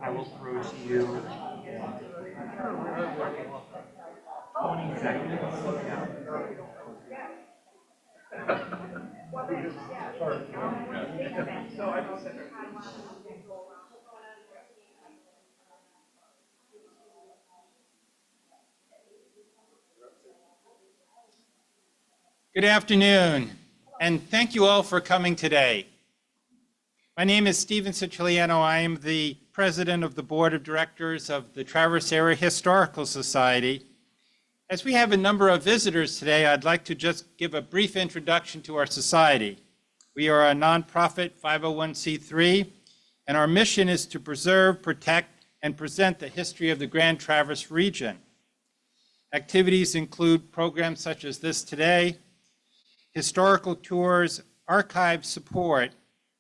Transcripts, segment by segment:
I will throw to you 20 seconds. Good afternoon, and thank you all for coming today. My name is Stephen Siciliano. I am the president of the board of directors of the Traverse Area Historical Society. As we have a number of visitors today, I'd like to just give a brief introduction to our society. We are a nonprofit 501c3, and our mission is to preserve, protect, and present the history of the Grand Traverse region. Activities include programs such as this today, historical tours, archive support,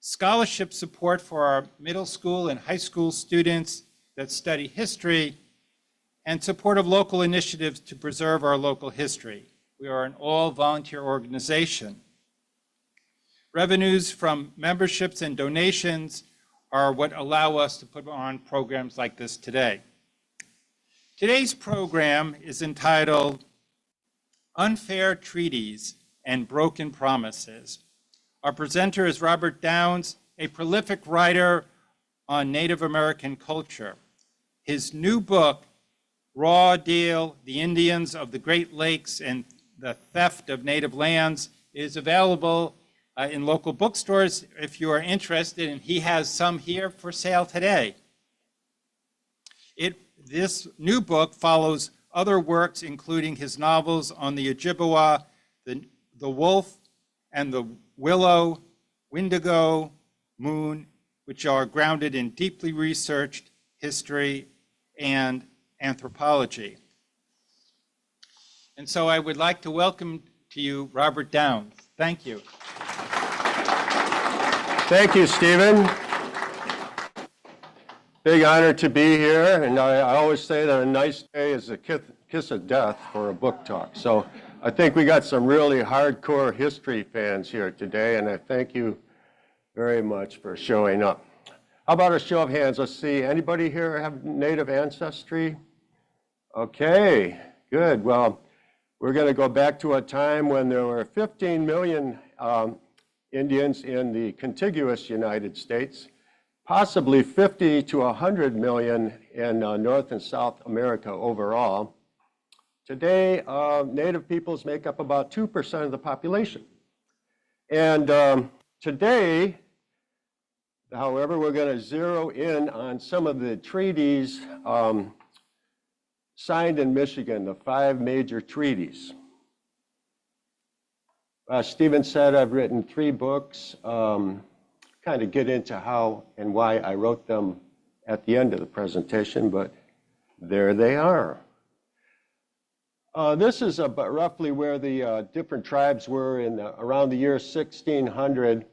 scholarship support for our middle school and high school students that study history, and support of local initiatives to preserve our local history. We are an all-volunteer organization. Revenues from memberships and donations are what allow us to put on programs like this today. Today's program is entitled Unfair Treaties and Broken Promises. Our presenter is Robert Downs, a prolific writer on Native American culture. His new book, Raw Deal, The Indians of the Great Lakes and the Theft of Native Lands, is available in local bookstores if you are interested, and he has some here for sale today. This new book follows other works, including his novels on the Ojibwa, the Wolf and the Willow, Windigo Moon, which are grounded in deeply researched history and anthropology. And so I would like to welcome to you Robert Downs. Thank you. Thank you, Stephen. Big honor to be here, and I always say that a nice day is a kiss of death for a book talk. So I think we got some really hardcore history fans here today, and I thank you very much for showing up. How about a show of hands? Let's see, anybody here have Native ancestry? Okay, good. Well, we're going to go back to a time when there were 15 million Indians in the contiguous United States, possibly 50 to 100 million in North and South America overall. Today, Native peoples make up about 2% of the population. And today, however, we're going to zero in on some of the treaties signed in Michigan, the 5 major treaties. Stephen said I've written 3 books, kind of get into how and why I wrote them at the end of the presentation, but there they are. This is roughly where the different tribes were in around the year 1600,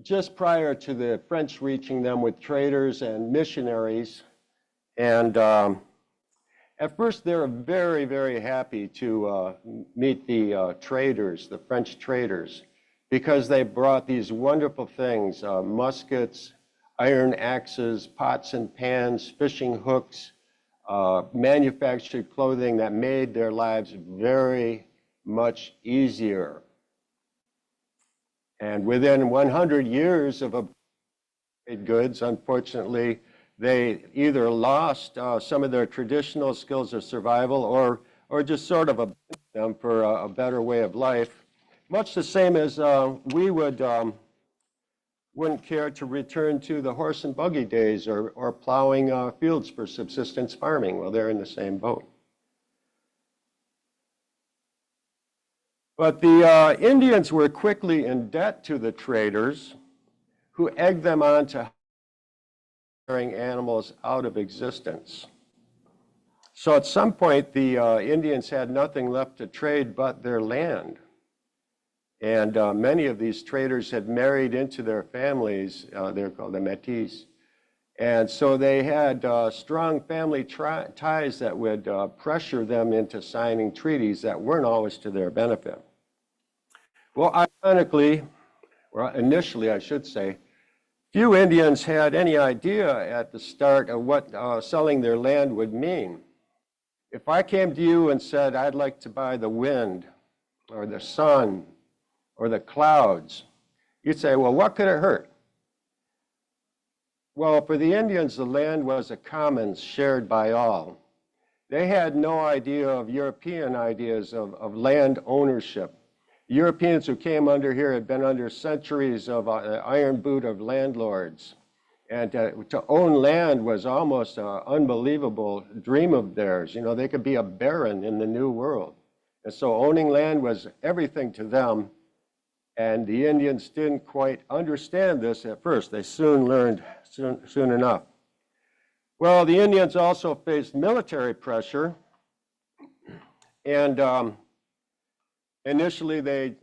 just prior to the French reaching them with traders and missionaries. And at first, they were very, very happy to meet the traders, the French traders, because they brought these wonderful things, muskets, iron axes, pots and pans, fishing hooks, manufactured clothing that made their lives very much easier. And within 100 years of goods, unfortunately, they either lost some of their traditional skills of survival or just sort of abandoned them for a better way of life. Much the same as we wouldn't care to return to the horse and buggy days or plowing fields for subsistence farming. Well, they're in the same boat. But the Indians were quickly in debt to the traders who egged them on to carrying animals out of existence. So at some point, the Indians had nothing left to trade but their land. And many of these traders had married into their families. They're called the Métis. And so they had strong family ties that would pressure them into signing treaties that weren't always to their benefit. Well, ironically, or initially I should say, few Indians had any idea at the start of what selling their land would mean. If I came to you and said, I'd like to buy the wind, or the sun, or the clouds, you'd say, well, what could it hurt? Well, for the Indians, the land was a commons shared by all. They had no idea of European ideas of land ownership. Europeans who came under here had been under centuries of iron boot of landlords. And to own land was almost an unbelievable dream of theirs. You know, they could be a baron in the New World. And so owning land was everything to them. And the Indians didn't quite understand this at first. They soon learned, soon enough. Well, the Indians also faced military pressure. And initially, they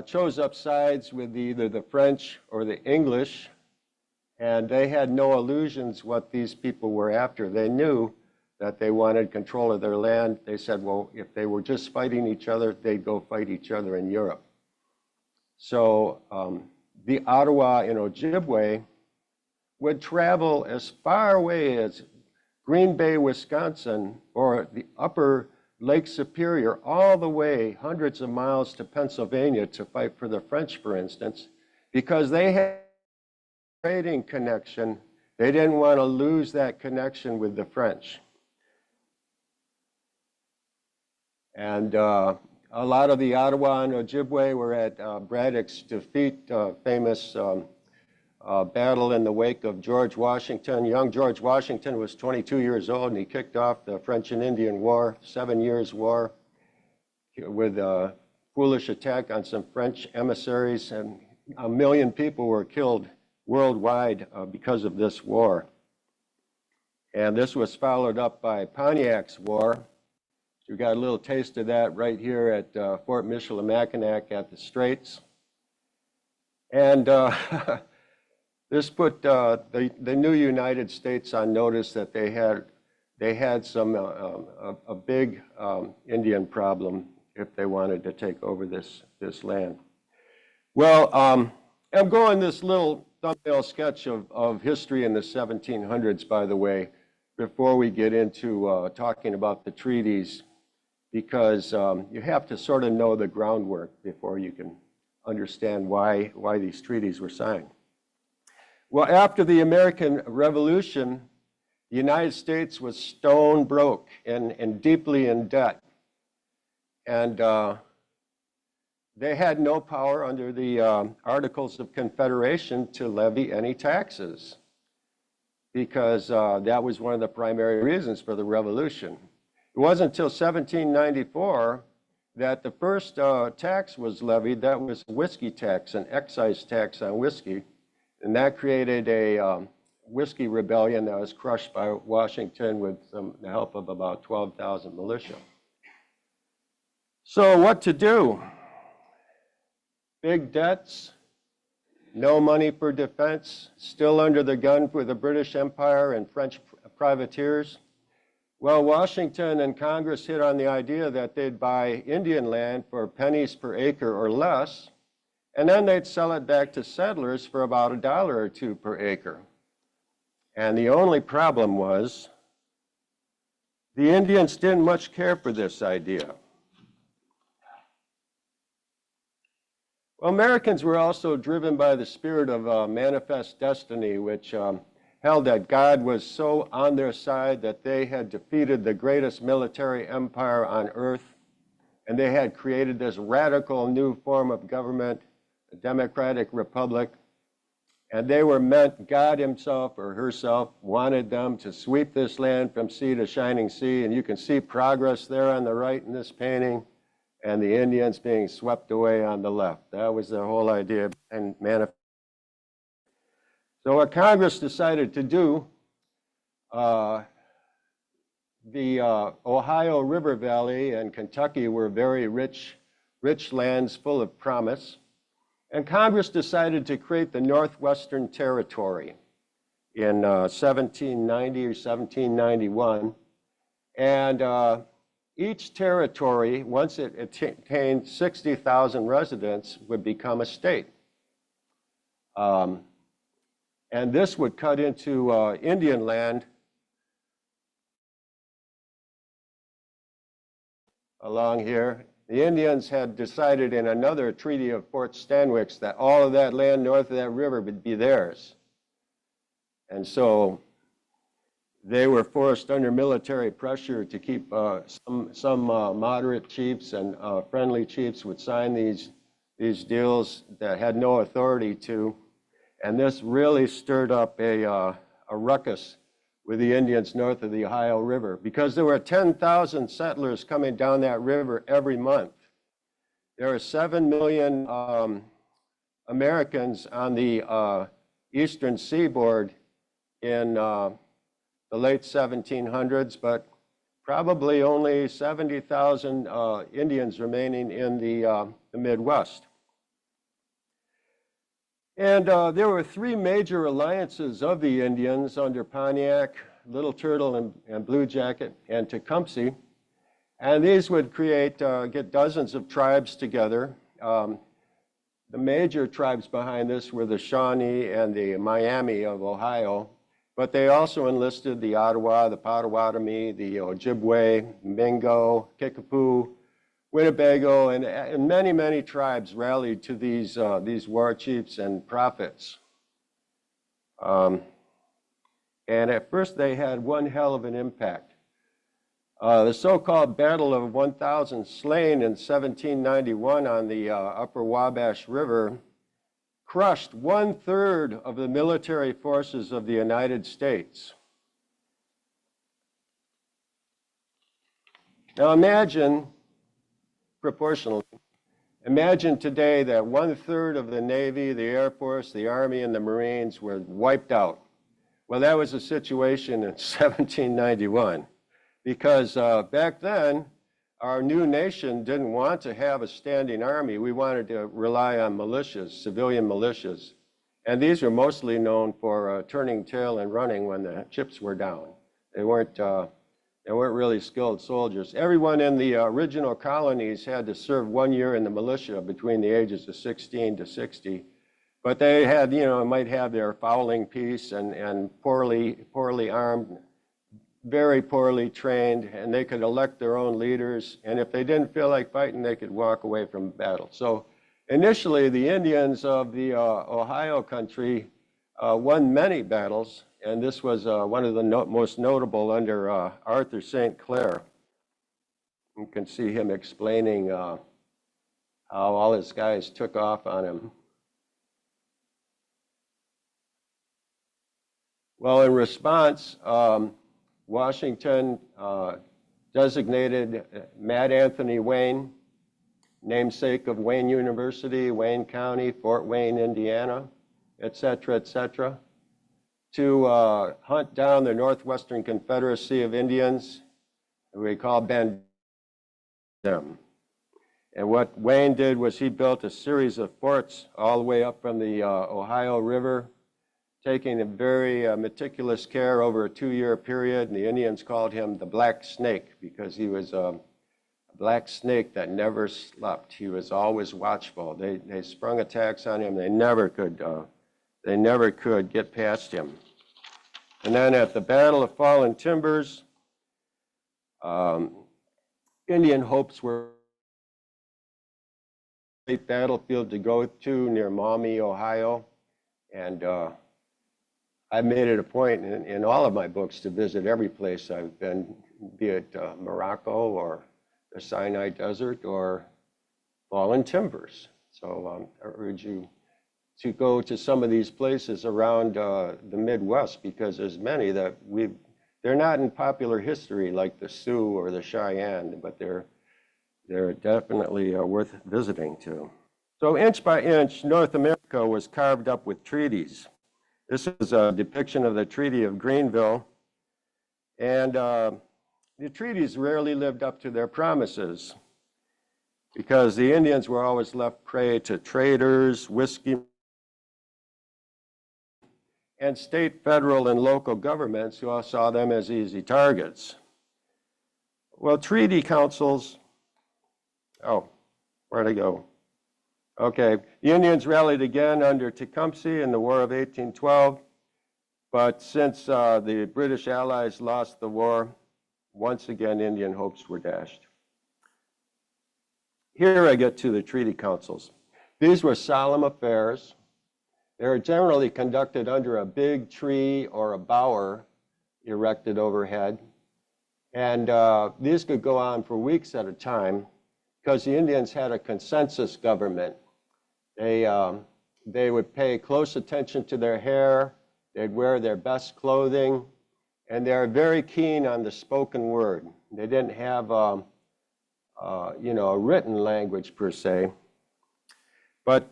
chose up sides with either the French or the English, and they had no illusions what these people were after. They knew that they wanted control of their land. They said, well, if they were just fighting each other, they'd go fight each other in Europe. So the Ottawa and Ojibwe would travel as far away as Green Bay, Wisconsin, or the upper Lake Superior, all the way hundreds of miles to Pennsylvania to fight for the French, for instance, because they had a trading connection. They didn't want to lose that connection with the French. And a lot of the Ottawa and Ojibwe were at Braddock's defeat, famous battle in the wake of George Washington. Young George Washington was 22 years old, and he kicked off the French and Indian War, 7 years war, with a foolish attack on some French emissaries, and 1 million people were killed worldwide because of this war. And this was followed up by Pontiac's War. We got a little taste of that right here at Fort Michilimackinac at the Straits. And this put the new United States on notice that they had some a big Indian problem if they wanted to take over this land. Well, I'm going this little thumbnail sketch of history in the 1700s, by the way, before we get into talking about the treaties, because you have to sort of know the groundwork before you can understand why these treaties were signed. Well, after the American Revolution, the United States was stone broke and deeply in debt. And they had no power under the Articles of Confederation to levy any taxes, because that was one of the primary reasons for the Revolution. It wasn't until 1794 that the first tax was levied. That was a whiskey tax, an excise tax on whiskey. And that created a whiskey rebellion that was crushed by Washington with the help of about 12,000 militia. So what to do? Big debts, no money for defense, still under the gun for the British Empire and French privateers. Well, Washington and Congress hit on the idea that they'd buy Indian land for pennies per acre or less, and then they'd sell it back to settlers for about $1 or $2 per acre. And the only problem was the Indians didn't much care for this idea. Well, Americans were also driven by the spirit of manifest destiny, which held that God was so on their side that they had defeated the greatest military empire on earth, and they had created this radical new form of government, a democratic republic, and they were meant, God himself or herself wanted them to sweep this land from sea to shining sea, and you can see progress there on the right in this painting, and the Indians being swept away on the left. That was the whole idea and manifest. So what Congress decided to do, the Ohio River Valley and Kentucky were very rich lands full of promise. And Congress decided to create the Northwestern Territory in 1790 or 1791. And each territory, once it attained 60,000 residents, would become a state. And this would cut into Indian land along here. The Indians had decided in another treaty of Fort Stanwix that all of that land north of that river would be theirs. And so they were forced under military pressure to keep some moderate chiefs and friendly chiefs would sign these deals that had no authority to. And this really stirred up a ruckus with the Indians north of the Ohio River, because there were 10,000 settlers coming down that river every month. There are 7 million Americans on the eastern seaboard in the late 1700s, but probably only 70,000 Indians remaining in the Midwest. And there were 3 major alliances of the Indians under Pontiac, Little Turtle and Blue Jacket, and Tecumseh. And these would get dozens of tribes together. The major tribes behind this were the Shawnee and the Miami of Ohio, but they also enlisted the Ottawa, the Potawatomi, the Ojibwe, Mingo, Kickapoo, Winnebago, and many, many tribes rallied to these war chiefs and prophets. And at first they had one hell of an impact. The so-called Battle of 1,000 Slain in 1791 on the Upper Wabash River crushed 1/3 of the military forces of the United States. Now imagine, proportionally, imagine today that 1/3 of the Navy, the Air Force, the Army, and the Marines were wiped out. Well, that was the situation in 1791, because back then, our new nation didn't want to have a standing army. We wanted to rely on militias, civilian militias. And these were mostly known for turning tail and running when the chips were down. They weren't really skilled soldiers. Everyone in the original colonies had to serve 1 year in the militia between the ages of 16 to 60. But they had, might have their fowling piece and poorly armed, very poorly trained, and they could elect their own leaders. And if they didn't feel like fighting, they could walk away from battle. So initially, the Indians of the Ohio country won many battles, and this was one of the most notable under Arthur St. Clair. You can see him explaining how all his guys took off on him. Well, in response, Washington designated Mad Anthony Wayne, namesake of Wayne University, Wayne County, Fort Wayne, Indiana, et cetera, to hunt down the Northwestern Confederacy of Indians, who we call Bandem. And what Wayne did was he built a series of forts all the way up from the Ohio River, taking a very meticulous care over a 2-year period. And the Indians called him the Black Snake, because he was a black snake that never slept. He was always watchful. They sprung attacks on him. They never could get past him. And then at the Battle of Fallen Timbers, Indian hopes were a battlefield to go to near Maumee, Ohio. And I made it a point in all of my books to visit every place I've been, be it Morocco or the Sinai Desert or Fallen Timbers. So I urge you to go to some of these places around the Midwest, because there's many that they're not in popular history like the Sioux or the Cheyenne, but they're definitely worth visiting too. So inch by inch, North America was carved up with treaties. This is a depiction of the Treaty of Greenville. And the treaties rarely lived up to their promises, because the Indians were always left prey to traders, whiskey, and state, federal, and local governments who all saw them as easy targets. Well, treaty councils, oh, where'd I go? Okay, the Indians rallied again under Tecumseh in the War of 1812, but since the British allies lost the war, once again Indian hopes were dashed. Here I get to the treaty councils. These were solemn affairs. They were generally conducted under a big tree or a bower erected overhead. And these could go on for weeks at a time because the Indians had a consensus government. They would pay close attention to their hair. They'd wear their best clothing. And they're very keen on the spoken word. They didn't have, you know, a written language per se. But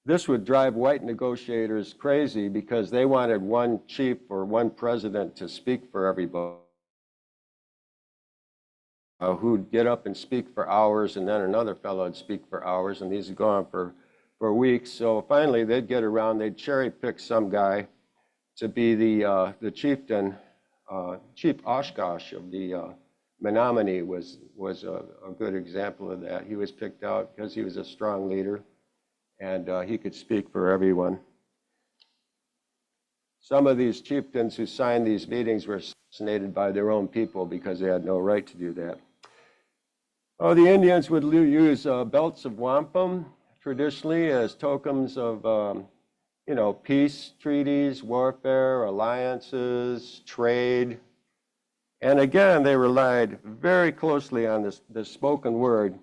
this would drive white negotiators crazy because they wanted one chief or one president to speak for everybody, who'd get up and speak for hours, and then another fellow would speak for hours, and these would go on for weeks. So finally, they'd get around, they'd cherry pick some guy to be the chieftain. Chief Oshkosh of the Menominee was a good example of that. He was picked out because he was a strong leader, and he could speak for everyone. Some of these chieftains who signed these meetings were assassinated by their own people because they had no right to do that. Oh, the Indians would use belts of wampum traditionally as tokens of, you know, peace treaties, warfare, alliances, trade. And again, they relied very closely on the spoken word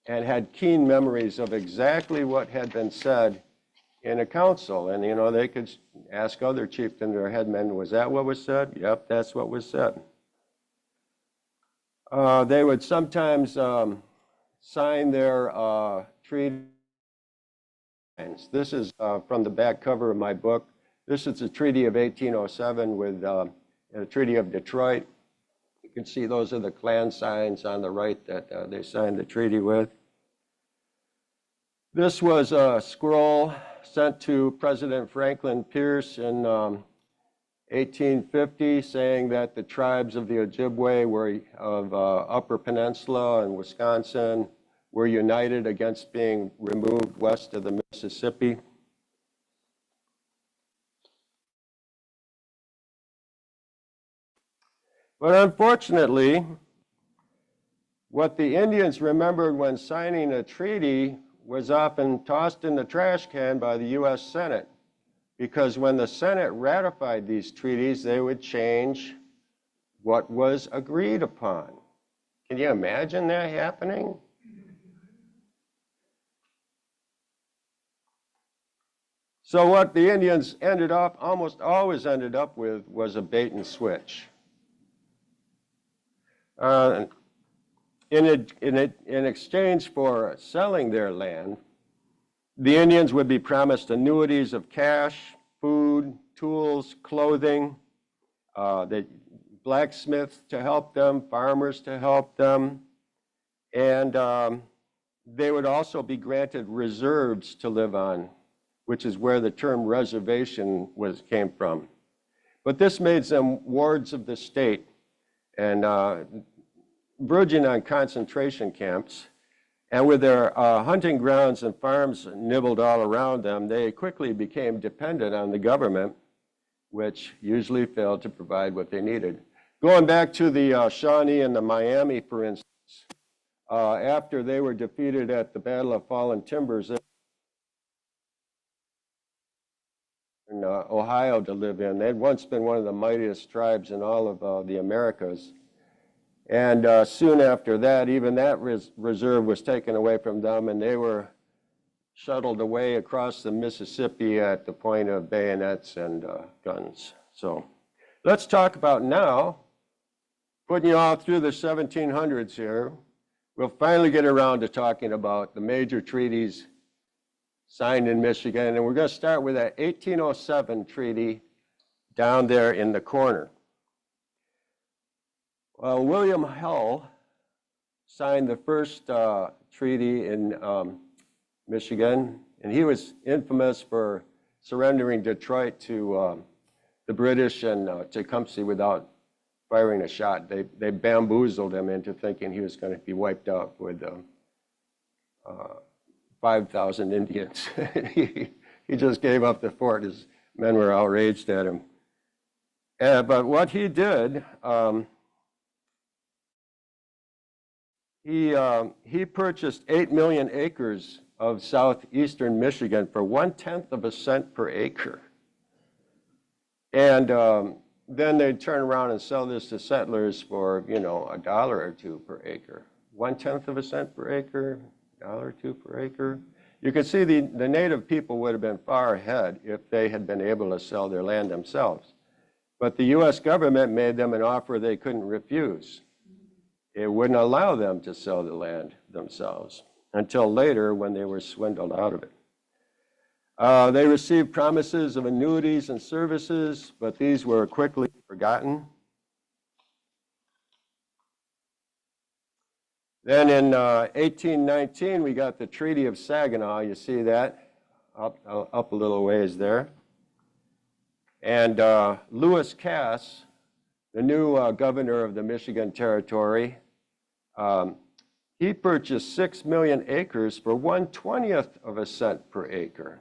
and had keen memories of exactly what had been said in a council. And, you know, they could ask other chieftains or headmen, was that what was said? Yep, that's what was said. They would sometimes sign their treaty. This is from the back cover of my book. This is the Treaty of 1807 with the Treaty of Detroit. You can see those are the Klan signs on the right that they signed the treaty with. This was a scroll sent to President Franklin Pierce in 1850 saying that the tribes of the Ojibwe were of Upper Peninsula and Wisconsin were united against being removed west of the Mississippi. But unfortunately, what the Indians remembered when signing a treaty was often tossed in the trash can by the U.S. Senate, because when the Senate ratified these treaties, they would change what was agreed upon. Can you imagine that happening? So what the Indians almost always ended up with was a bait and switch. In exchange for selling their land, the Indians would be promised annuities of cash, food, tools, clothing, the blacksmiths to help them, farmers to help them, and they would also be granted reserves to live on, which is where the term reservation came from. But this made them wards of the state and verging on concentration camps. And with their hunting grounds and farms nibbled all around them, they quickly became dependent on the government, which usually failed to provide what they needed. Going back to the Shawnee and the Miami, for instance, after they were defeated at the Battle of Fallen Timbers in Ohio to live in, they'd once been one of the mightiest tribes in all of the Americas. And soon after that, even that reserve was taken away from them, and they were shuttled away across the Mississippi at the point of bayonets and guns. So let's talk about now, putting you all through the 1700s here. We'll finally get around to talking about the major treaties signed in Michigan, and we're going to start with that 1807 treaty down there in the corner. Well, William Hull signed the first treaty in Michigan, and he was infamous for surrendering Detroit to the British and Tecumseh without firing a shot. They bamboozled him into thinking he was going to be wiped out with 5,000 Indians. He just gave up the fort. His men were outraged at him. But what he did, he purchased 8 million acres of southeastern Michigan for 1/10 of a cent per acre. And then they'd turn around and sell this to settlers for, you know, $1 or $2 per acre. 1/10 of a cent per acre, $1 or $2 per acre. You can see the native people would have been far ahead if they had been able to sell their land themselves. But the U.S. government made them an offer they couldn't refuse. It wouldn't allow them to sell the land themselves until later when they were swindled out of it. They received promises of annuities and services, but these were quickly forgotten. Then in 1819, we got the Treaty of Saginaw. You see that up a little ways there. And Lewis Cass, the new governor of the Michigan Territory, he purchased 6 million acres for 1/20 of a cent per acre.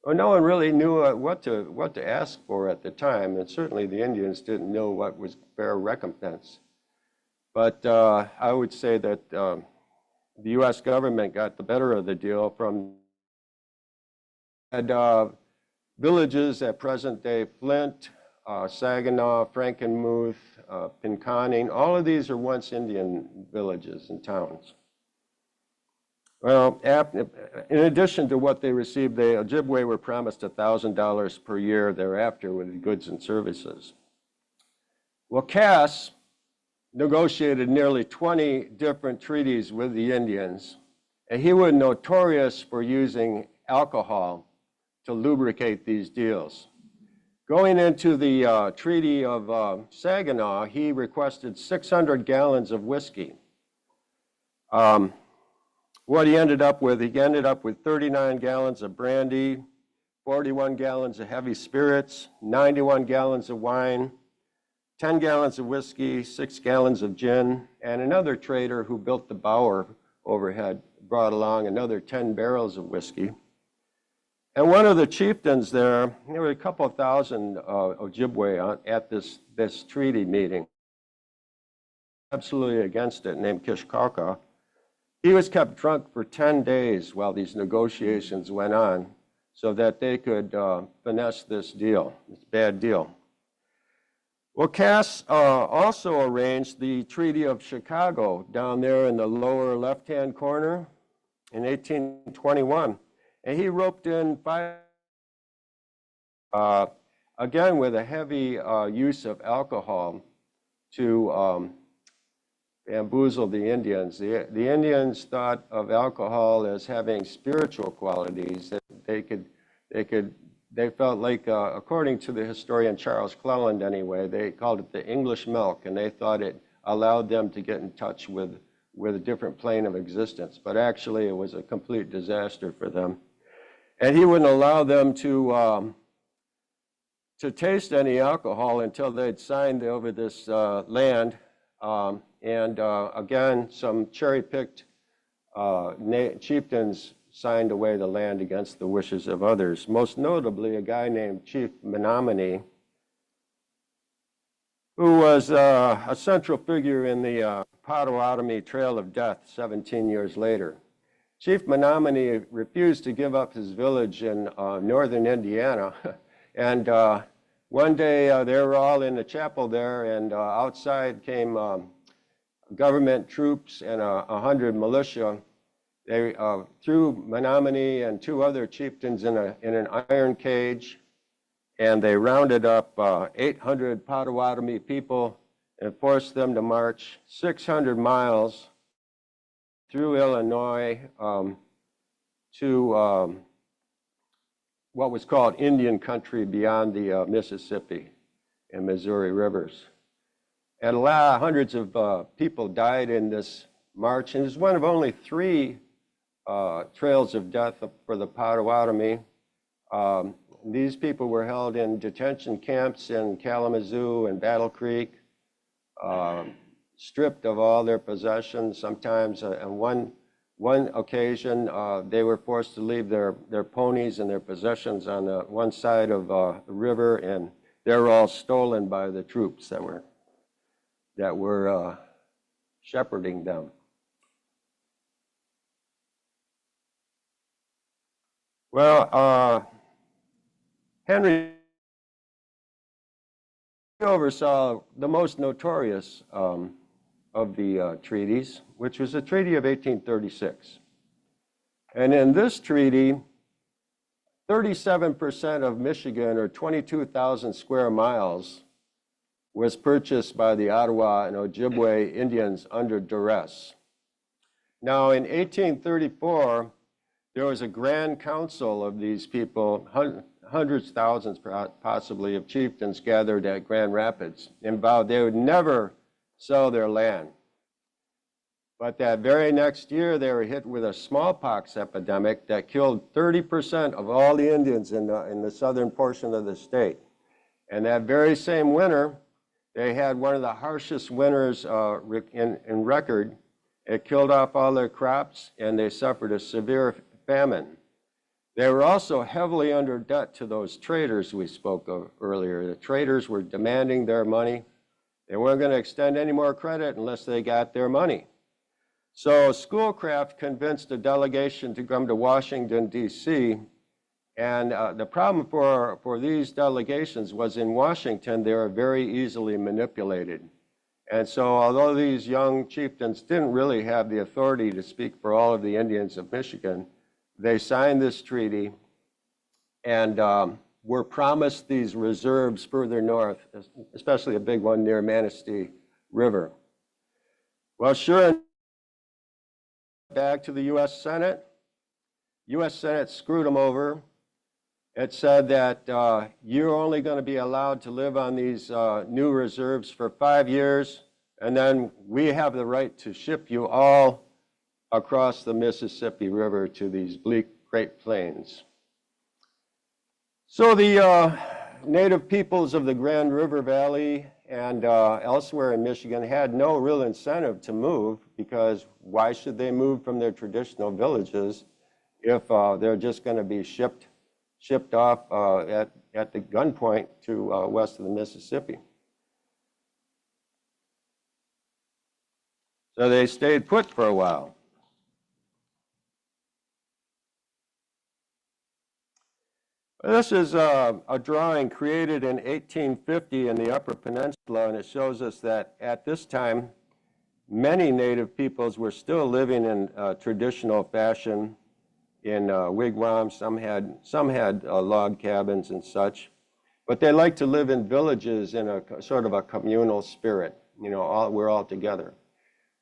Well, no one really knew what to ask for at the time, and certainly the Indians didn't know what was fair recompense. But I would say that the U.S. government got the better of the deal from villages at present-day Flint, Saginaw, Frankenmuth, Pinconning. All of these are once Indian villages and towns. Well, in addition to what they received, the Ojibwe were promised $1,000 per year thereafter with goods and services. Well, Cass negotiated nearly 20 different treaties with the Indians, and he was notorious for using alcohol to lubricate these deals. Going into the Treaty of Saginaw, he requested 600 gallons of whiskey. What he ended up with 39 gallons of brandy, 41 gallons of heavy spirits, 91 gallons of wine, 10 gallons of whiskey, 6 gallons of gin, and another trader who built the Bower overhead brought along another 10 barrels of whiskey. And one of the chieftains there were a couple of thousand Ojibwe at this treaty meeting, absolutely against it, named Kishkauka. He was kept drunk for 10 days while these negotiations went on so that they could finesse this deal, this bad deal. Well, Cass also arranged the Treaty of Chicago down there in the lower left-hand corner in 1821. And he roped in again with a heavy use of alcohol to bamboozle the Indians. The Indians thought of alcohol as having spiritual qualities that they felt like, according to the historian Charles Cleland anyway, they called it the English milk, and they thought it allowed them to get in touch with a different plane of existence. But actually, it was a complete disaster for them. And he wouldn't allow them to taste any alcohol until they'd signed over this land. Again, some cherry-picked chieftains signed away the land against the wishes of others, most notably a guy named Chief Menominee, who was a central figure in the Potawatomi Trail of Death 17 years later. Chief Menominee refused to give up his village in northern Indiana, and one day they were all in the chapel there, and outside came government troops and 100 militia. They threw Menominee and 2 other chieftains in an iron cage, and they rounded up 800 Potawatomi people and forced them to march 600 miles through Illinois to what was called Indian country beyond the Mississippi and Missouri rivers. And hundreds of people died in this march, and it's one of only 3 trails of death for the Potawatomi. these people were held in detention camps in Kalamazoo and Battle Creek, stripped of all their possessions. Sometimes, on one occasion, they were forced to leave their ponies and their possessions on one side of the river, and they were all stolen by the troops that were shepherding them. Well, Henry oversaw the most notorious of the treaties, which was the Treaty of 1836. And in this treaty, 37% of Michigan, or 22,000 square miles, was purchased by the Ottawa and Ojibwe Indians under duress. Now, in 1834, there was a grand council of these people, hundreds, thousands possibly, of chieftains gathered at Grand Rapids and vowed they would never sell their land. But that very next year, they were hit with a smallpox epidemic that killed 30% of all the Indians in the southern portion of the state. And that very same winter, they had one of the harshest winters in record. It killed off all their crops, and they suffered a severe famine. They were also heavily under debt to those traders we spoke of earlier. The traders were demanding their money. They weren't going to extend any more credit unless they got their money. So Schoolcraft convinced a delegation to come to Washington, D.C., and the problem for these delegations was in Washington, they were very easily manipulated. And so although these young chieftains didn't really have the authority to speak for all of the Indians of Michigan, they signed this treaty and were promised these reserves further north, especially a big one near Manistee River. Well, sure, back to the U.S. Senate. U.S. Senate screwed them over. It said that you're only going to be allowed to live on these new reserves for 5 years, and then we have the right to ship you all across the Mississippi River to these bleak Great Plains. So the native peoples of the Grand River Valley and elsewhere in Michigan had no real incentive to move, because why should they move from their traditional villages if they're just going to be shipped off at the gunpoint to west of the Mississippi? So they stayed put for a while. This is a drawing created in 1850 in the Upper Peninsula, and it shows us that at this time, many native peoples were still living in traditional fashion in wigwams. Some had log cabins and such, but they liked to live in villages in a sort of a communal spirit. You know, we're all together.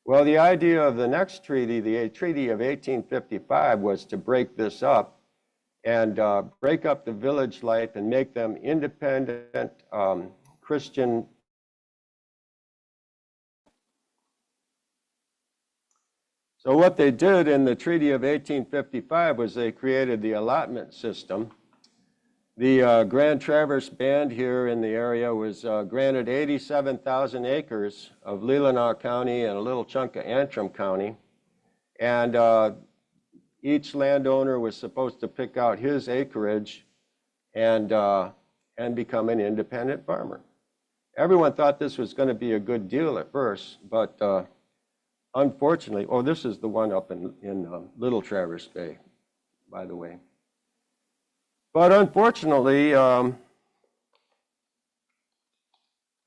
Well, the idea of the next treaty, the Treaty of 1855, was to break this up and break up the village life and make them independent Christian. So what they did in the Treaty of 1855 was they created the allotment system. The Grand Traverse Band here in the area was granted 87,000 acres of Leelanau County and a little chunk of Antrim County. And each landowner was supposed to pick out his acreage and become an independent farmer. Everyone thought this was going to be a good deal at first, but unfortunately, oh, this is the one up in Little Traverse Bay, by the way. But unfortunately,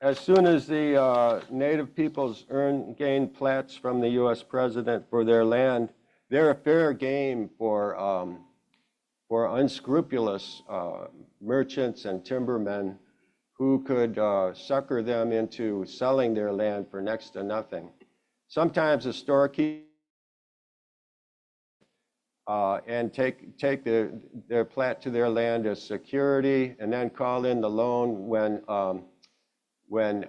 as soon as the native peoples gained plats from the U.S. president for their land, they're a fair game for unscrupulous merchants and timbermen who could sucker them into selling their land for next to nothing. Sometimes the storekeeper and take their plat to their land as security, and then call in the loan when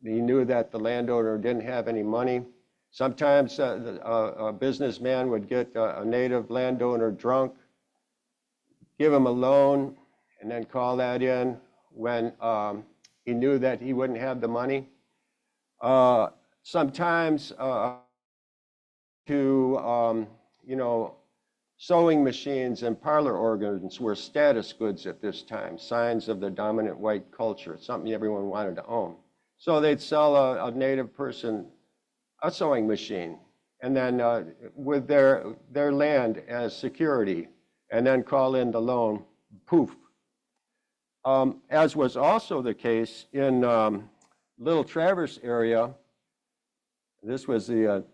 he knew that the landowner didn't have any money. Sometimes a businessman would get a native landowner drunk, give him a loan and then call that in when he knew that he wouldn't have the money. Sometimes sewing machines and parlor organs were status goods at this time, signs of the dominant white culture, something everyone wanted to own. So they'd sell a native person a sewing machine, and then with their land as security, and then call in the loan, poof. As was also the case in Little Traverse area. This was the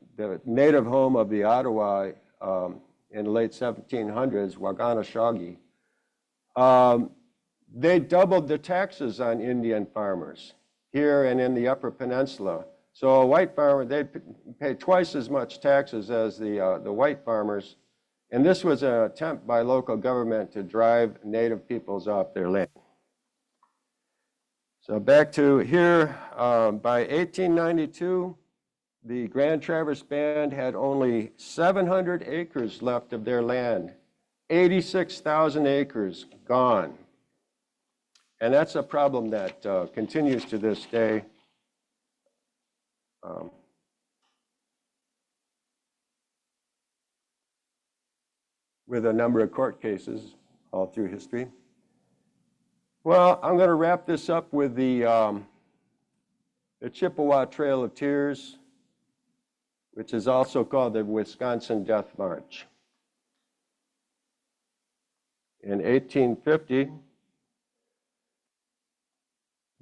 native home of the Ottawa in the late 1700s, Waganashagi. They doubled the taxes on Indian farmers here and in the Upper Peninsula. So a white farmer, they pay twice as much taxes as the white farmers. And this was an attempt by local government to drive native peoples off their land. So back to here, by 1892, the Grand Traverse Band had only 700 acres left of their land, 86,000 acres gone. And that's a problem that continues to this day. With a number of court cases all through history. Well, I'm going to wrap this up with the Chippewa Trail of Tears, which is also called the Wisconsin Death March. In 1850,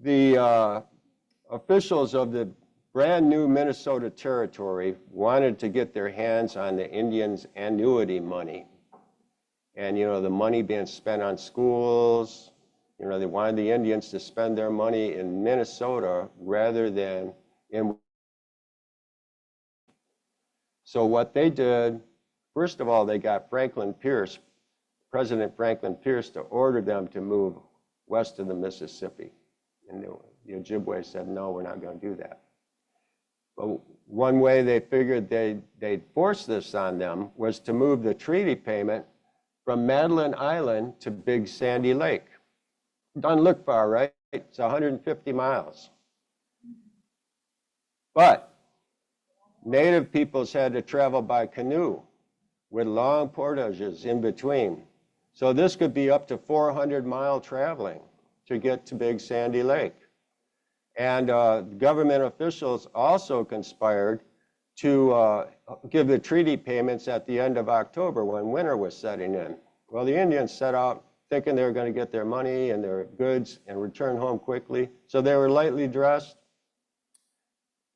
the officials of the brand new Minnesota Territory wanted to get their hands on the Indians' annuity money. And, the money being spent on schools, they wanted the Indians to spend their money in Minnesota rather than in. So what they did, first of all, they got President Franklin Pierce, to order them to move west of the Mississippi. And the Ojibwe said, no, we're not going to do that. But one way they figured they'd force this on them was to move the treaty payment from Madeline Island to Big Sandy Lake. Doesn't look far, right? It's 150 miles. But native peoples had to travel by canoe with long portages in between. So this could be up to 400-mile traveling to get to Big Sandy Lake. And government officials also conspired to give the treaty payments at the end of October when winter was setting in. Well, the Indians set out thinking they were going to get their money and their goods and return home quickly. So they were lightly dressed.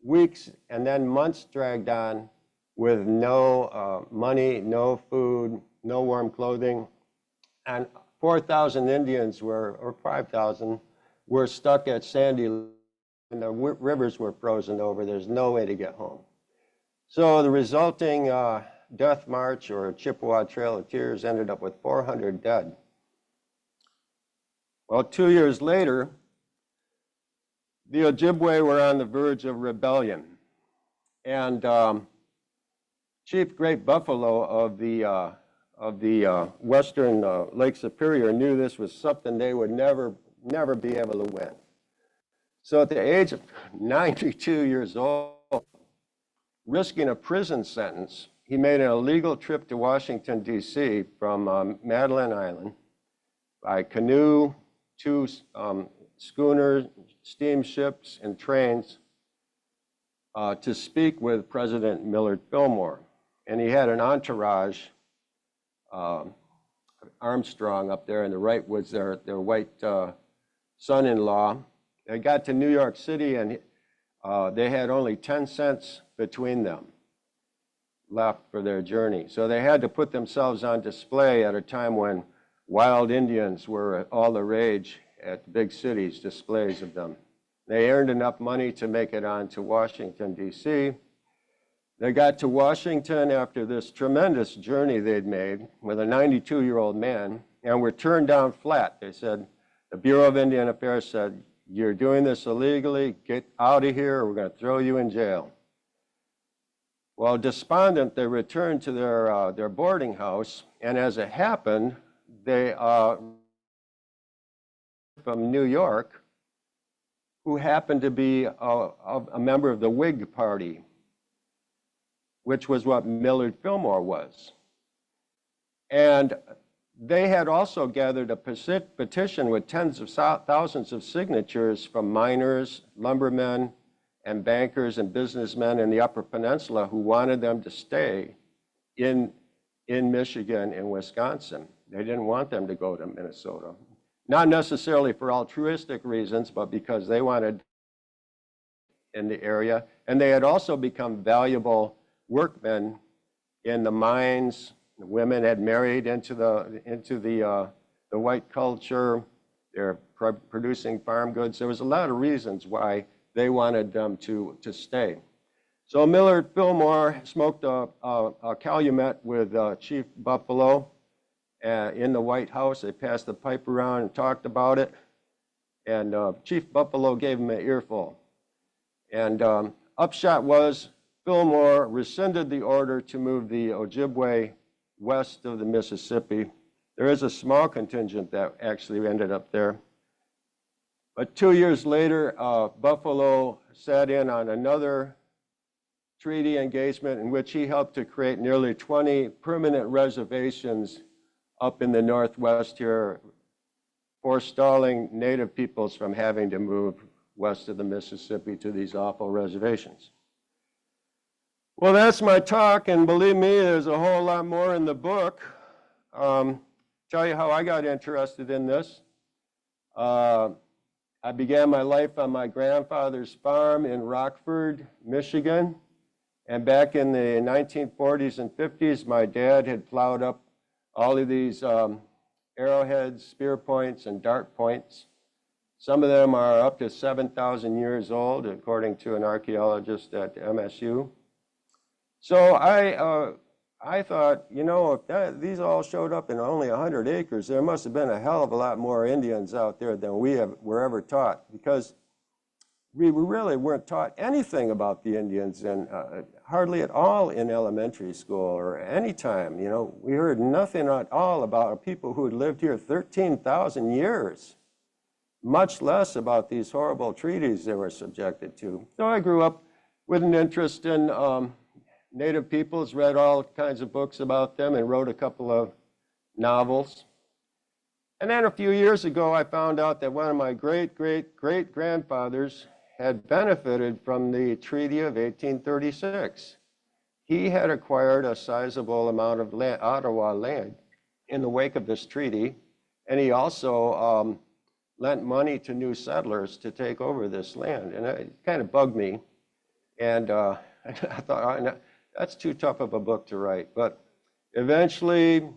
Weeks and then months dragged on with no money, no food, no warm clothing. And 4,000 Indians or 5,000 were stuck at Sandy Lake, and the rivers were frozen over. There's no way to get home. So the resulting death march, or Chippewa Trail of Tears, ended up with 400 dead. Well, 2 years later, the Ojibwe were on the verge of rebellion. And Chief Great Buffalo of the western Lake Superior knew this was something they would never be able to win. So at the age of 92 years old, risking a prison sentence, he made an illegal trip to Washington, D.C. from Madeline Island by canoe, 2 schooners, steamships, and trains to speak with President Millard Fillmore. And he had an entourage, Armstrong up there, and the right was their white son-in-law. They got to New York City, and they had only 10 cents between them left for their journey. So they had to put themselves on display at a time when wild Indians were all the rage at big cities, displays of them. They earned enough money to make it on to Washington, D.C. They got to Washington after this tremendous journey they'd made with a 92-year-old man, and were turned down flat. They said, the Bureau of Indian Affairs said, you're doing this illegally, get out of here, or we're going to throw you in jail. Well, despondent, they returned to their boarding house, and as it happened, they from New York, who happened to be a member of the Whig Party, which was what Millard Fillmore was. And they had also gathered a petition with tens of thousands of signatures from miners, lumbermen, and bankers and businessmen in the Upper Peninsula who wanted them to stay in Michigan and Wisconsin. They didn't want them to go to Minnesota. Not necessarily for altruistic reasons, but because they wanted in the area. And they had also become valuable workmen in the mines. The women had married into the white culture. They're producing farm goods. There was a lot of reasons why they wanted them to stay. So Millard Fillmore smoked a calumet with Chief Buffalo in the White House. They passed the pipe around and talked about it. And Chief Buffalo gave him an earful. And upshot was Fillmore rescinded the order to move the Ojibwe west of the Mississippi. There is a small contingent that actually ended up there. But 2 years later, Buffalo sat in on another treaty engagement in which he helped to create nearly 20 permanent reservations up in the Northwest here, forestalling Native peoples from having to move west of the Mississippi to these awful reservations. Well, that's my talk, and believe me, there's a whole lot more in the book. Tell you how I got interested in this. I began my life on my grandfather's farm in Rockford, Michigan. And back in the 1940s and 50s, my dad had plowed up all of these arrowheads, spear points, and dart points. Some of them are up to 7,000 years old, according to an archaeologist at MSU. So I thought, you know, if these all showed up in only 100 acres, there must have been a hell of a lot more Indians out there than were ever taught, because we really weren't taught anything about the Indians, and hardly at all in elementary school or any time. You know, we heard nothing at all about people who had lived here 13,000 years, much less about these horrible treaties they were subjected to. So I grew up with an interest in Native peoples, read all kinds of books about them, and wrote a couple of novels. And then a few years ago, I found out that one of my great-great-great-grandfathers had benefited from the Treaty of 1836. He had acquired a sizable amount of land, Ottawa land in the wake of this treaty, and he also lent money to new settlers to take over this land. And it kind of bugged me, and I thought, that's too tough of a book to write. But eventually,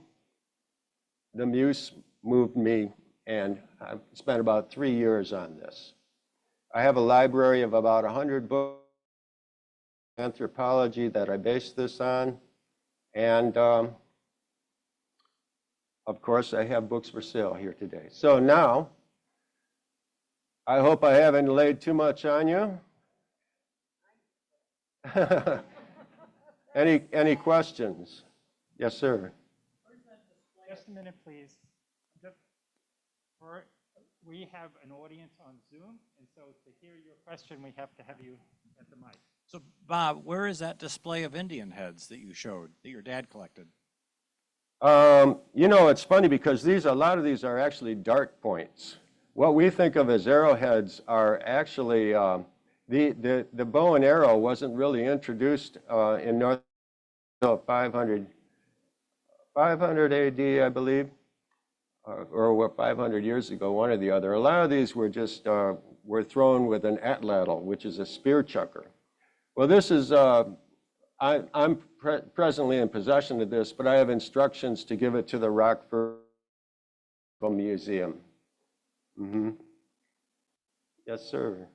the muse moved me, and I spent about 3 years on this. I have a library of about 100 books, anthropology that I based this on, and of course, I have books for sale here today. So now, I hope I haven't laid too much on you. Any questions? Yes, sir. Just a minute, please. We have an audience on Zoom, and so to hear your question, we have to have you at the mic. So, Bob, where is that display of Indian heads that you showed, that your dad collected? You know, it's funny because a lot of these are actually dart points. What we think of as arrowheads are actually, the bow and arrow wasn't really introduced in North until 500 AD, I believe, or 500 years ago, one or the other. A lot of these were just, were thrown with an atlatl, which is a spear chucker. Well, this is, I'm presently in possession of this, but I have instructions to give it to the Rockford Museum. Mm-hmm. Yes, sir.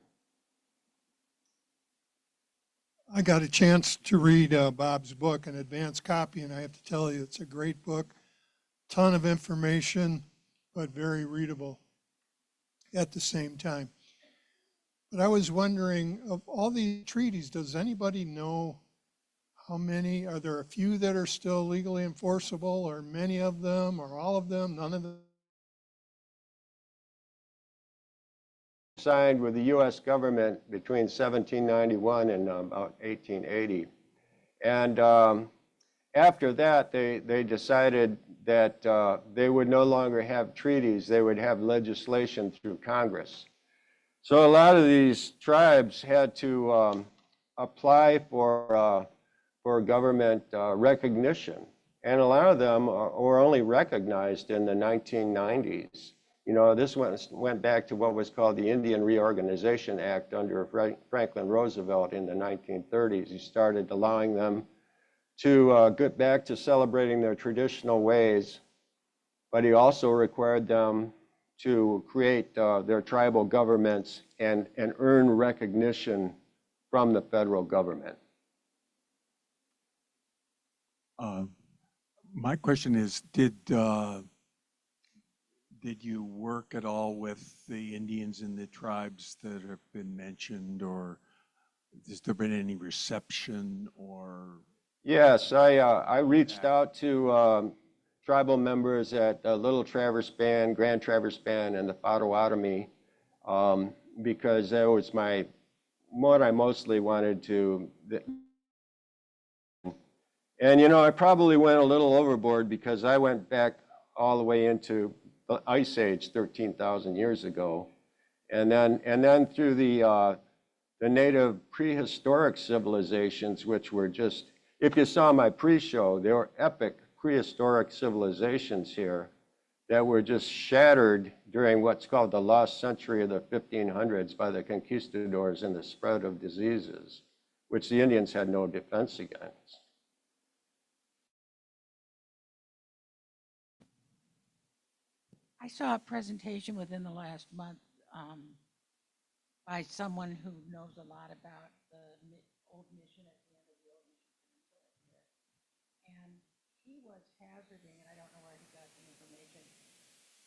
I got a chance to read Bob's book, an advanced copy, and I have to tell you, it's a great book. Ton of information, but very readable at the same time. But I was wondering, of all the treaties, does anybody know How many, are there a few that are still legally enforceable, or many of them, or all of them, none of them? Signed with the U.S. government between 1791 and about 1880. And after that, they decided that they would no longer have treaties, they would have legislation through Congress. So a lot of these tribes had to apply for government recognition, and a lot of them were only recognized in the 1990s. You know, this went back to what was called the Indian Reorganization Act under Franklin Roosevelt in the 1930s. He started allowing them to get back to celebrating their traditional ways, but he also required them to create their tribal governments and earn recognition from the federal government. My question is, did you work at all with the Indians in the tribes that have been mentioned, or has there been any reception or? Yes, I reached out to tribal members at Little Traverse Band, Grand Traverse Band, and the Potawatomi because that was what I mostly wanted to. And you know, I probably went a little overboard because I went back all the way into the Ice Age 13,000 years ago, and then through the native prehistoric civilizations, which were just, if you saw my pre-show, there were epic prehistoric civilizations here that were just shattered during what's called the lost century of the 1500s by the conquistadors and the spread of diseases, which the Indians had no defense against. I saw a presentation within the last month by someone who knows a lot about the old mission at the end of the old mission peninsula here. And he was hazarding, and I don't know where he got the information,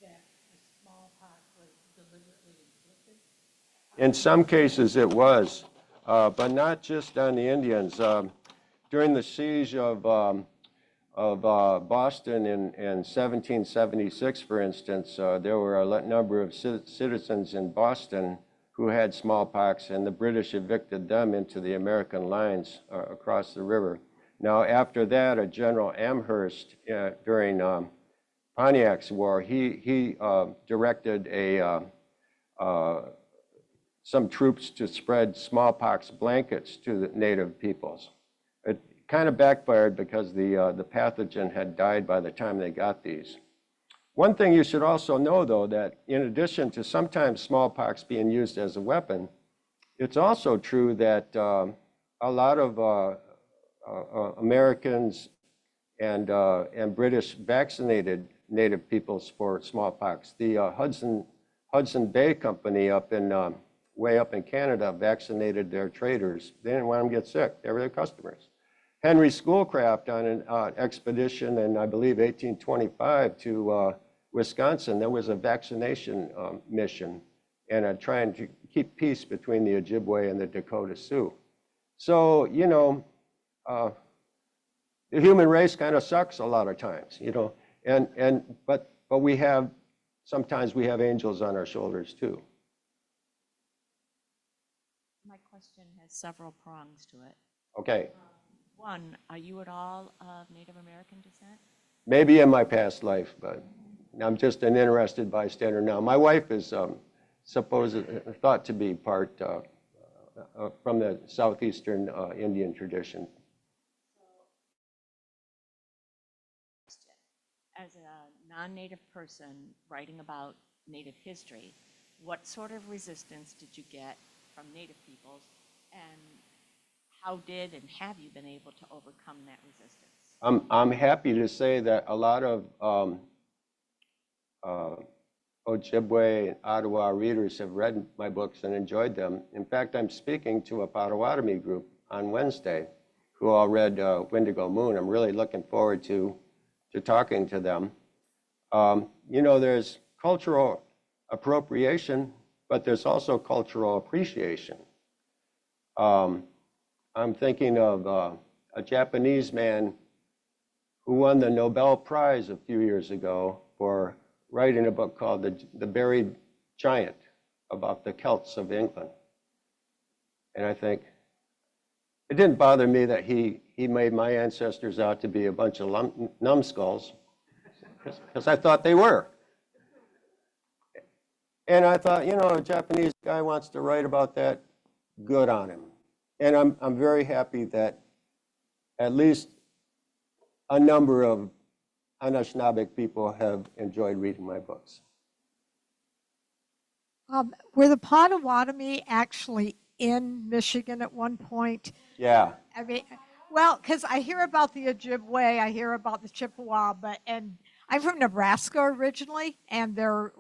that the smallpox was deliberately inflicted. In some cases it was, but not just on the Indians. During the siege of Boston in 1776, for instance, there were a number of citizens in Boston who had smallpox, and the British evicted them into the American lines across the river. Now, after that, a General Amherst, during Pontiac's War, he directed some troops to spread smallpox blankets to the native peoples. It kind of backfired because the pathogen had died by the time they got these. One thing you should also know, though, that in addition to sometimes smallpox being used as a weapon, it's also true that a lot of Americans and British vaccinated native peoples for smallpox. The Hudson Bay Company way up in Canada vaccinated their traders. They didn't want them to get sick. They were their customers. Henry Schoolcraft on an expedition in, I believe, 1825 to Wisconsin, there was a vaccination mission and trying to keep peace between the Ojibwe and the Dakota Sioux. So, you know, the human race kind of sucks a lot of times, you know, but sometimes we have angels on our shoulders too. My question has several prongs to it. Okay. One, are you at all of Native American descent? Maybe in my past life, but I'm just an interested bystander now. My wife is thought to be part from the southeastern Indian tradition. As a non-Native person writing about Native history, what sort of resistance did you get from Native peoples, and how did and have you been able to overcome that resistance? I'm happy to say that a lot of Ojibwe and Ottawa readers have read my books and enjoyed them. In fact, I'm speaking to a Potawatomi group on Wednesday who all read Windigo Moon. I'm really looking forward to talking to them. You know, there's cultural appropriation, but there's also cultural appreciation. I'm thinking of a Japanese man who won the Nobel Prize a few years ago for writing a book called The Buried Giant about the Celts of England. And I think it didn't bother me that he made my ancestors out to be a bunch of numbskulls, because I thought they were. And I thought, you know, a Japanese guy wants to write about that, good on him. And I'm very happy that at least a number of Anishinaabeg people have enjoyed reading my books. Were the Potawatomi actually in Michigan at one point? Yeah. I mean, well, because I hear about the Ojibwe, I hear about the Chippewa, and I'm from Nebraska originally, and there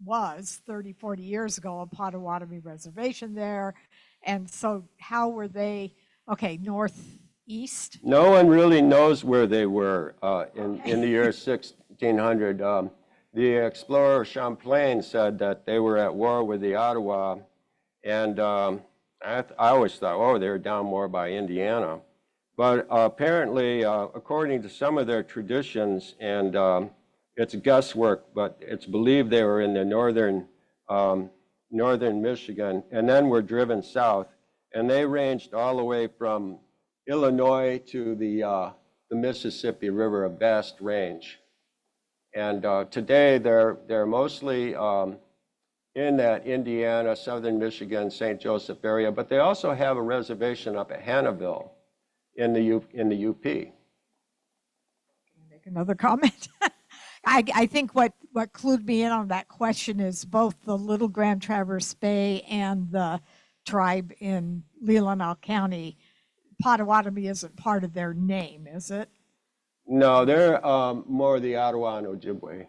was 30, 40 years ago a Potawatomi reservation there. And so how were they, okay, northeast? No one really knows where they were in the year 1600. The explorer Champlain said that they were at war with the Ottawa, and I always thought, oh, they were down more by Indiana. But apparently, according to some of their traditions, and it's guesswork, but it's believed they were in the northern Michigan, and then were driven south, and they ranged all the way from Illinois to the Mississippi River, a vast range. And today they're mostly in that Indiana, southern Michigan, St. Joseph area, but they also have a reservation up at Hannahville in the UP. Make another comment. I think what clued me in on that question is both the Little Grand Traverse Bay and the tribe in Leelanau County. Potawatomi isn't part of their name, is it? No, they're more the Ottawa and Ojibwe.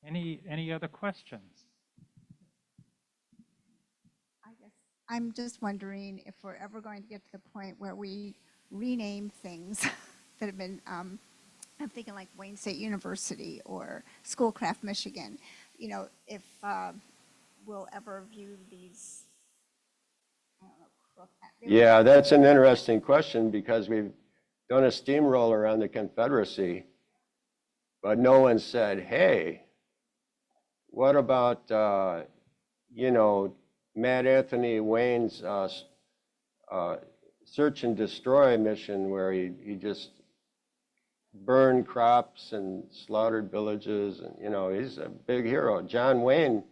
Any other questions? I guess I'm just wondering if we're ever going to get to the point where we rename things that have been, I'm thinking like Wayne State University or Schoolcraft, Michigan. You know, if we'll ever view these, I don't know, Yeah, that's an interesting question, because we've done a steamroller on the Confederacy, but no one said, hey, what about, you know, Matt Anthony Wayne's search and destroy mission, where he just burned crops and slaughtered villages, and, you know, he's a big hero. John Wayne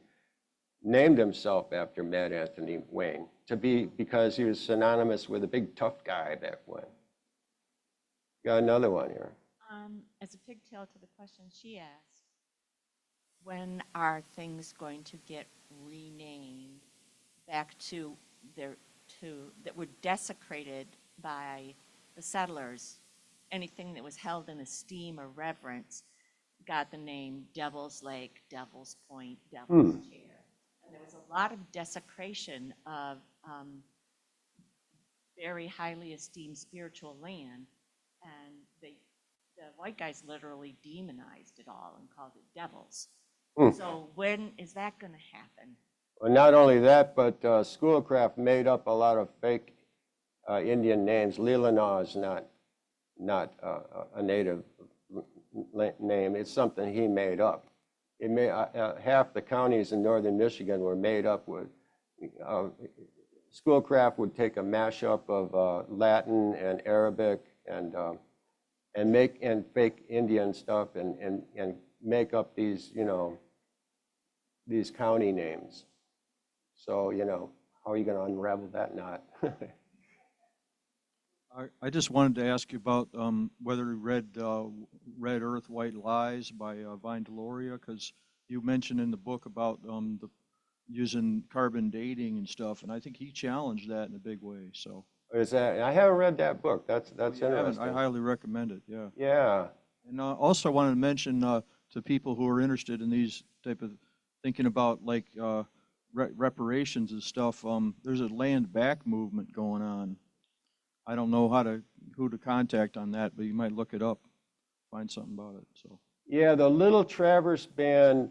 named himself after Matt Anthony Wayne because he was synonymous with a big tough guy back when. Got another one here. As a pigtail to the question she asked, when are things going to get renamed back to that were desecrated by the settlers? Anything that was held in esteem or reverence got the name Devil's Lake, Devil's Point, Devil's Chair. And there was a lot of desecration of very highly esteemed spiritual land, and the white guys literally demonized it all and called it devils. So when is that going to happen? Well, not only that, but Schoolcraft made up a lot of fake Indian names. Leelanau is not a native name. It's something he made up. It made, half the counties in northern Michigan were made up with, Schoolcraft would take a mashup of Latin and Arabic and fake Indian stuff and make up these, you know, these county names. So, you know, how are you going to unravel that knot? I just wanted to ask you about whether you read Red Earth, White Lies by Vine Deloria, because you mentioned in the book about using carbon dating and stuff, and I think he challenged that in a big way. So Is that? I haven't read that book. That's interesting. I highly recommend it. Yeah. Yeah. And also wanted to mention to people who are interested in these type of thinking about like reparations and stuff. There's a land back movement going on. I don't know who to contact on that, but you might look it up, find something about it. So Yeah, the Little Traverse Band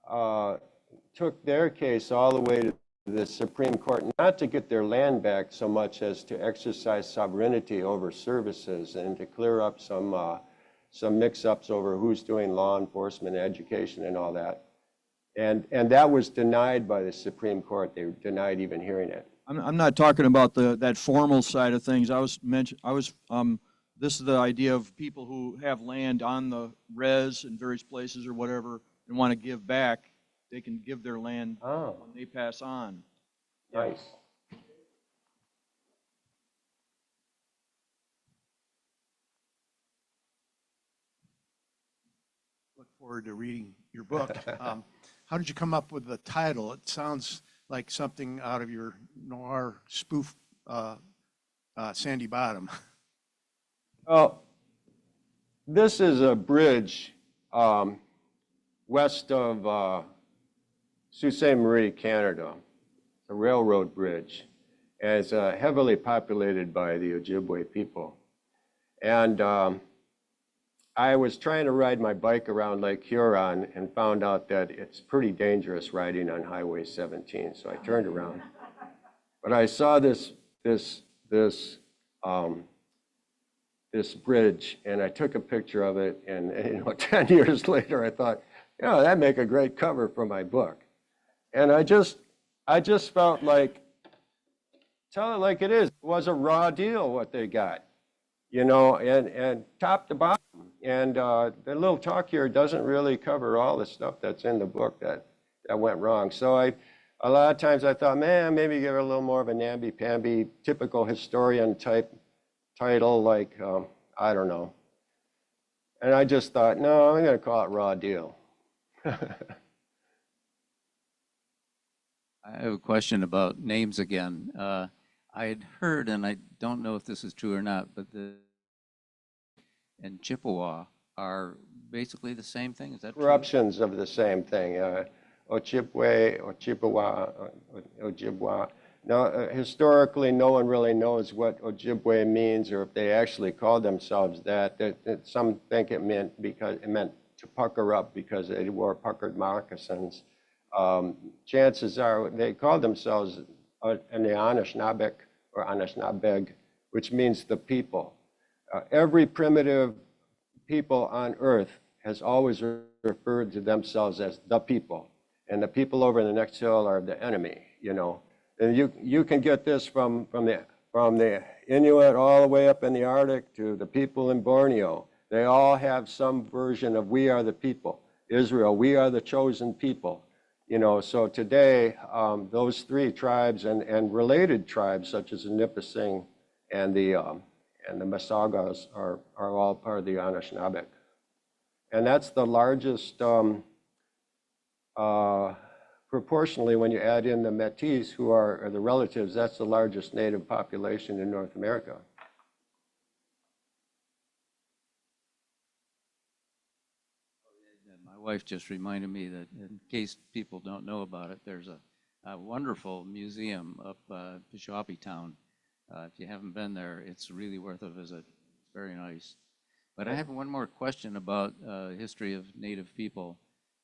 took their case all the way to the Supreme Court not to get their land back so much as to exercise sovereignty over services and to clear up some mix-ups over who's doing law enforcement, education, and all that. And that was denied by the Supreme Court. They denied even hearing it. I'm not talking about that formal side of things. This is the idea of people who have land on the res in various places or whatever and want to give back. They can give their land when they pass on. Nice. Look forward to reading your book. How did you come up with the title? It sounds like something out of your noir spoof, Sandy Bottom. Well, this is a bridge west of Sault Ste. Marie, Canada. It's a railroad bridge. And it's heavily populated by the Ojibwe people. And I was trying to ride my bike around Lake Huron and found out that it's pretty dangerous riding on Highway 17, so I turned around. But I saw this bridge, and I took a picture of it, and 10 years later, I thought, that'd make a great cover for my book. And I just felt like, tell it like it is. It was a raw deal what they got, and top to bottom. And the little talk here doesn't really cover all the stuff that's in the book that went wrong. So a lot of times I thought, man, maybe give it a little more of a namby-pamby, typical historian type title, like, I don't know. And I just thought, no, I'm going to call it Raw Deal. I have a question about names again. I had heard, and I don't know if this is true or not, but and Chippewa are basically the same thing. Is that true? Corruptions of the same thing. Ojibwe, or Chippewa, Ojibwa. Now, historically, no one really knows what Ojibwe means, or if they actually called themselves that. Some think it meant to pucker up because they wore puckered moccasins. Chances are they called themselves an Anishinabek or Anishinabeg, which means the people. Every primitive people on earth has always referred to themselves as the people, and the people over in the next hill are the enemy. And you can get this from the Inuit all the way up in the Arctic to the people in Borneo. They all have some version of "we are the people." Israel, we are the chosen people. So today, those three tribes and related tribes such as the Nipissing and the Masagas are all part of the Anishinaabe. And that's the largest, proportionally, when you add in the Métis, who are the relatives, that's the largest native population in North America. My wife just reminded me that in case people don't know about it, there's a wonderful museum up Peshawpi Town. If you haven't been there, it's really worth a visit. It's very nice. But I have one more question about history of Native people.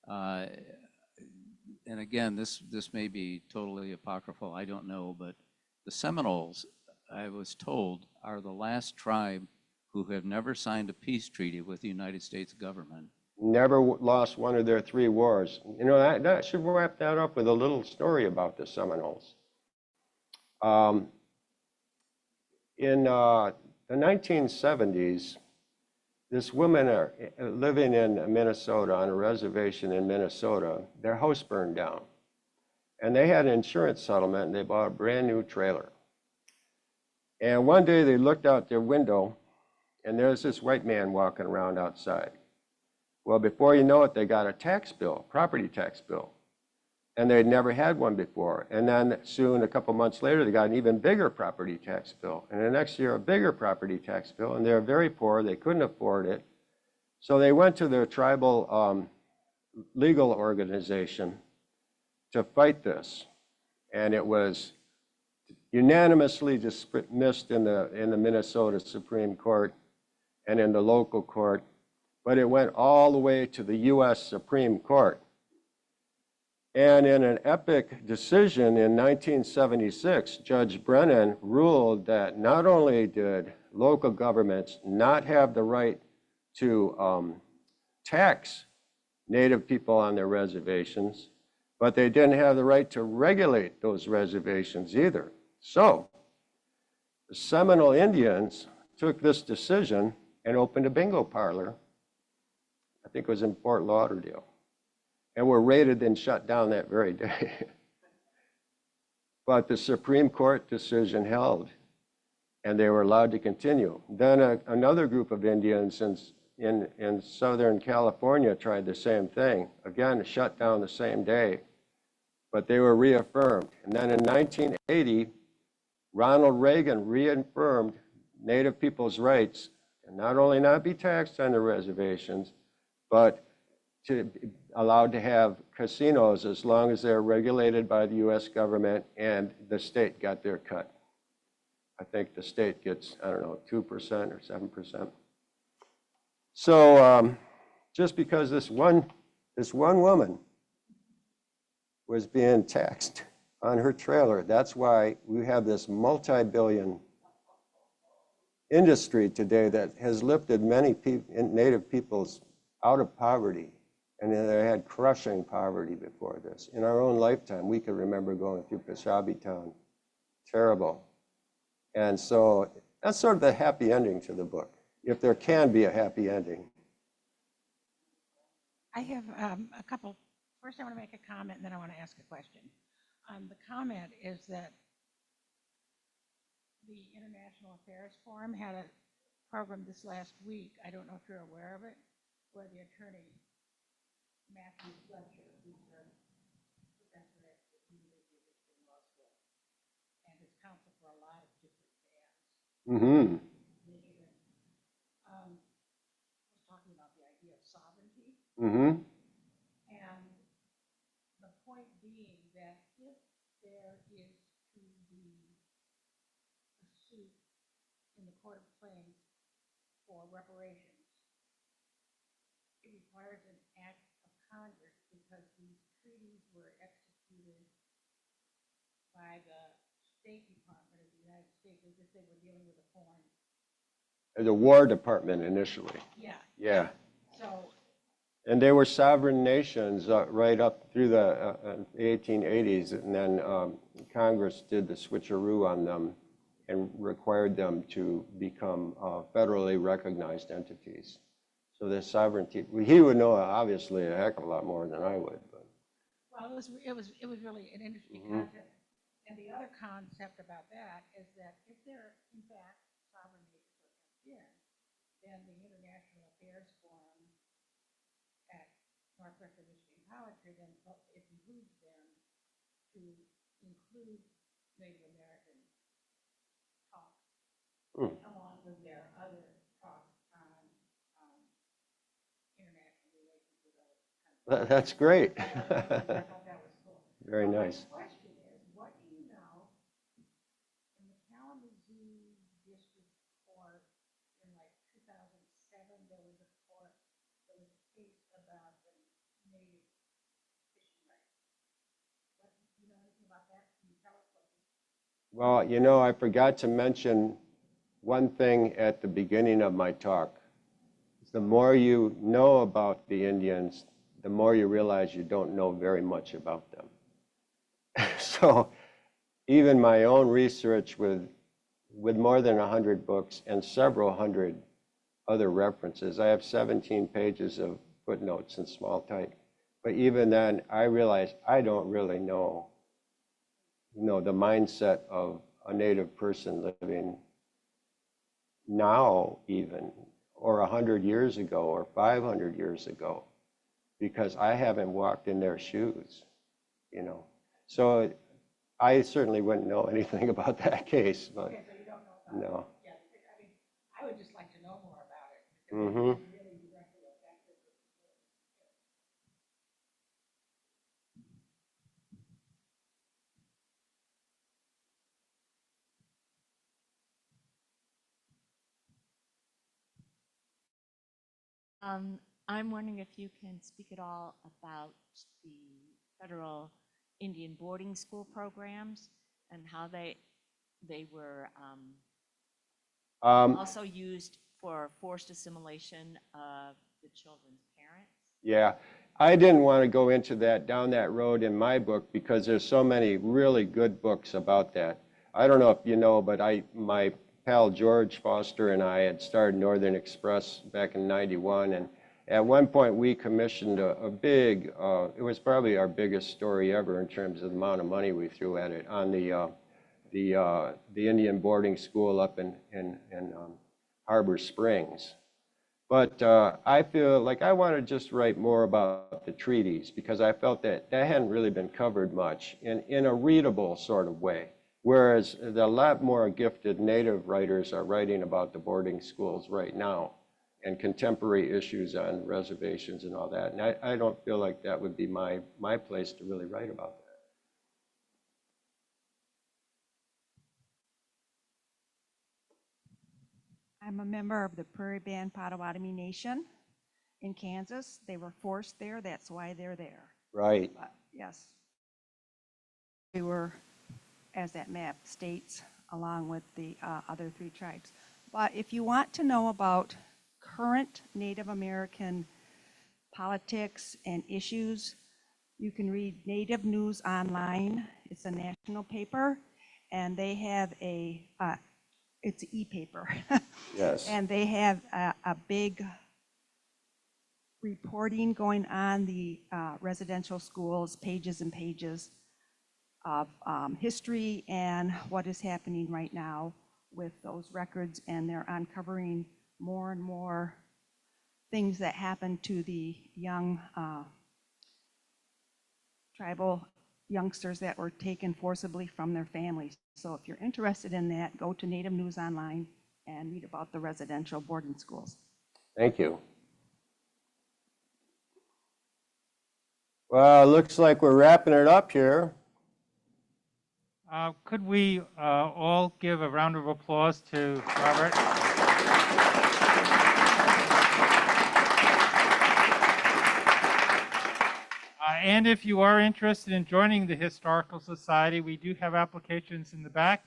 And again, this may be totally apocryphal, I don't know, but the Seminoles, I was told, are the last tribe who have never signed a peace treaty with the United States government. Never lost one of their three wars. That should wrap that up with a little story about the Seminoles. In the 1970s, this woman living in Minnesota, on a reservation in Minnesota, their house burned down. And they had an insurance settlement, and they bought a brand new trailer. And one day they looked out their window, and there's this white man walking around outside. Well, before you know it, they got a tax bill, property tax bill. And they'd never had one before. And then soon, a couple months later, they got an even bigger property tax bill. And the next year, a bigger property tax bill. And they're very poor. They couldn't afford it. So they went to their tribal legal organization to fight this. And it was unanimously dismissed in the Minnesota Supreme Court and in the local court. But it went all the way to the U.S. Supreme Court. And in an epic decision in 1976, Judge Brennan ruled that not only did local governments not have the right to tax Native people on their reservations, but they didn't have the right to regulate those reservations either. So the Seminole Indians took this decision and opened a bingo parlor, I think it was in Fort Lauderdale, and were raided and shut down that very day. But the Supreme Court decision held, and they were allowed to continue. Then another group of Indians in Southern California tried the same thing. Again, shut down the same day, but they were reaffirmed. And then in 1980, Ronald Reagan reaffirmed Native people's rights, and not only not be taxed on the reservations, but to be allowed to have casinos as long as they're regulated by the US government and the state got their cut. I think the state gets, I don't know, 2% or 7%. So just because this one woman was being taxed on her trailer, that's why we have this multi-billion industry today that has lifted many Native peoples out of poverty. And they had crushing poverty before this. In our own lifetime, we could remember going through Peshabi Town. Terrible. And so that's sort of the happy ending to the book, if there can be a happy ending. I have a couple. First, I want to make a comment, and then I want to ask a question. The comment is that the International Affairs Forum had a program this last week. I don't know if you're aware of it, where the attorney Matthew Fletcher, who's a professor at the University of Michigan Law School, and is counsel for a lot of different bands. Michigan was talking about the idea of sovereignty. And the point being that if there is to be a suit in the Court of Claims for reparations, it requires an act of Congress because these treaties were executed by the State Department of the United States as if they were dealing with a foreign. The War Department initially. Yeah. Yeah. So. And they were sovereign nations right up through the 1880s, and then Congress did the switcheroo on them and required them to become federally recognized entities. So their sovereignty, he would know obviously a heck of a lot more than I would. But. Well, it was really an interesting concept. And the other concept about that is that if there, in fact, sovereign nations are kept in, then the International Affairs Forum at Northwestern Michigan College here, then it behooves them to include Native American talks along with their other talks on international relations with other countries. That's great. I thought that was cool. Very nice. My question is, what do you know in the Kalamazoo District Court in like 2007, there was a case about the native fishing rights. What, do you know anything about that? Can you tell us what? Well, you know, I forgot to mention one thing at the beginning of my talk. The more you know about the Indians, the more you realize you don't know very much about them. So even my own research with more than 100 books and several hundred other references, I have 17 pages of footnotes in small type. But even then, I realized I don't really know, the mindset of a Native person living now even, or 100 years ago, or 500 years ago, because I haven't walked in their shoes, So I certainly wouldn't know anything about that case, but Okay, so you don't know about no. it. Yeah, I mean, I would just like to know more about it. Mm-hmm. It really directly affected the people. I'm wondering if you can speak at all about the federal Indian boarding school programs and how they were also used for forced assimilation of the children's parents. Yeah, I didn't want to go into that, down that road in my book because there's so many really good books about that. I don't know if you know, but my pal George Foster and I had started Northern Express back in '91, and at one point we commissioned a big, it was probably our biggest story ever in terms of the amount of money we threw at it, on the Indian boarding school up in Harbor Springs. But I feel like I want to just write more about the treaties because I felt that hadn't really been covered much in a readable sort of way. Whereas a lot more gifted Native writers are writing about the boarding schools right now and contemporary issues on reservations and all that. And I don't feel like that would be my place to really write about that. I'm a member of the Prairie Band Potawatomi Nation in Kansas. They were forced there, that's why they're there. Right. But yes, we were, as that map states, along with the other 3 tribes. But if you want to know about current Native American politics and issues, you can read Native News Online. It's a national paper, and they have it's an e-paper. Yes. And they have a big reporting going on the residential schools, pages and pages of history and what is happening right now with those records, and they're uncovering more and more things that happen to the young tribal youngsters that were taken forcibly from their families. So if you're interested in that, go to Native News Online and read about the residential boarding schools. Thank you. Well, it looks like we're wrapping it up here. Could we all give a round of applause to Robert? And if you are interested in joining the Historical Society, we do have applications in the back.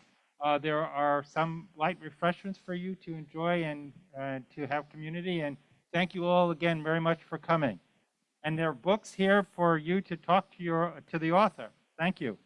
There are some light refreshments for you to enjoy and to have community. And thank you all again very much for coming. And there are books here for you to talk to the author. Thank you.